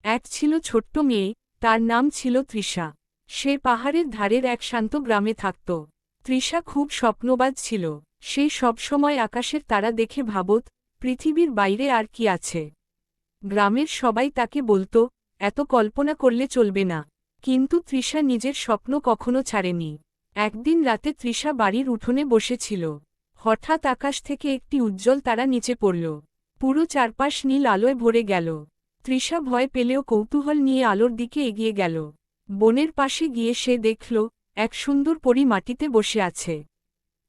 এক ছিল ছোট্ট মেয়ে, তার নাম ছিল তৃষা। সে পাহাড়ের ধারের এক শান্ত গ্রামে থাকত। তৃষা খুব স্বপ্নবাজ ছিল। সে সবসময় আকাশের তারা দেখে ভাবত, পৃথিবীর বাইরে আর কি আছে। গ্রামের সবাই তাকে বলত, এত কল্পনা করলে চলবে না। কিন্তু তৃষা নিজের স্বপ্ন কখনো ছাড়েনি। একদিন রাতে তৃষা বাড়ির উঠোনে বসেছিল। হঠাৎ আকাশ থেকে একটি উজ্জ্বল তারা নিচে পড়ল। পুরো চারপাশ নীল আলোয় ভরে গেল। তৃষা ভয় পেলেও কৌতূহল নিয়ে আলোর দিকে এগিয়ে গেল। বনের পাশে গিয়ে সে দেখল, এক সুন্দর পরী মাটিতে বসে আছে।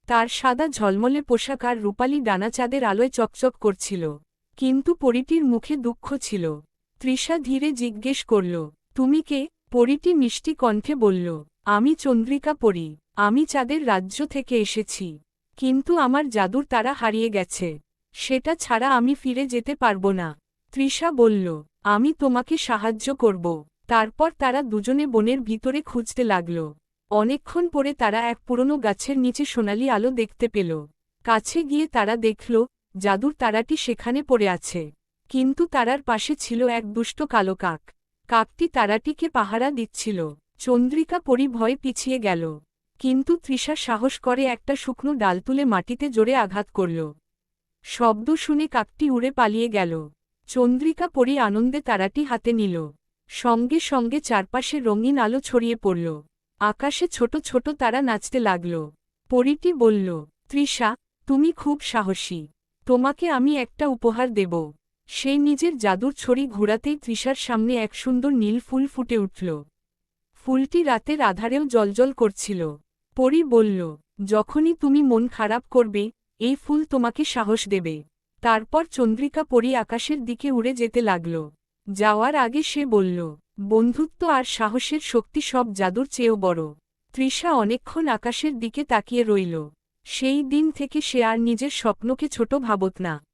তার সাদা ঝলমলে পোশাক আর রূপালি ডানা চাঁদের আলোয় চকচক করছিল। কিন্তু পরীটির মুখে দুঃখ ছিল। তৃষা ধীরে জিজ্ঞেস করল, তুমি কে? পরীটি মিষ্টি কণ্ঠে বলল, আমি চন্দ্রিকা পরী। আমি চাঁদের রাজ্য থেকে এসেছি। কিন্তু আমার জাদুর তারা হারিয়ে গেছে। সেটা ছাড়া আমি ফিরে যেতে পারব না। তৃষা বলল, আমি তোমাকে সাহায্য করব। তারপর তারা দুজনে বনের ভিতরে খুঁজতে লাগল। অনেকক্ষণ পরে তারা এক পুরনো গাছের নিচে সোনালি আলো দেখতে পেল। কাছে গিয়ে তারা দেখল, জাদুর তারাটি সেখানে পড়ে আছে। কিন্তু তারার পাশে ছিল এক দুষ্ট কালো কাক। কাকটি তারাটিকে পাহারা দিচ্ছিল। চন্দ্রিকা পরী ভয়ে পিছিয়ে গেল। কিন্তু তৃষা সাহস করে একটা শুকনো ডাল তুলে মাটিতে জোরে আঘাত করল। শব্দ শুনে কাকটি উড়ে পালিয়ে গেল। চন্দ্রিকা পরী আনন্দে তারাটি হাতে নিল। সঙ্গে সঙ্গে চারপাশে রঙিন আলো ছড়িয়ে পড়ল। আকাশে ছোট ছোট তারা নাচতে লাগল। পরীটি বলল, তৃষা, তুমি খুব সাহসী। তোমাকে আমি একটা উপহার দেব। সে নিজের জাদুর ছড়ি ঘোরাতেই তৃষার সামনে এক সুন্দর নীল ফুল ফুটে উঠল। ফুলটি রাতের আধারেও জ্বলজ্বল করছিল। পরী বলল, যখনই তুমি মন খারাপ করবে, এই ফুল তোমাকে সাহস দেবে। তারপর চন্দ্রিকা পরী আকাশের দিকে উড়ে যেতে লাগল। যাওয়ার আগে সে বলল, বন্ধুত্ব আর সাহসের শক্তি সব জাদুর চেয়েও বড়। তৃষা অনেকক্ষণ আকাশের দিকে তাকিয়ে রইল। সেই দিন থেকে সে আর নিজের স্বপ্নকে ছোট ভাবত না।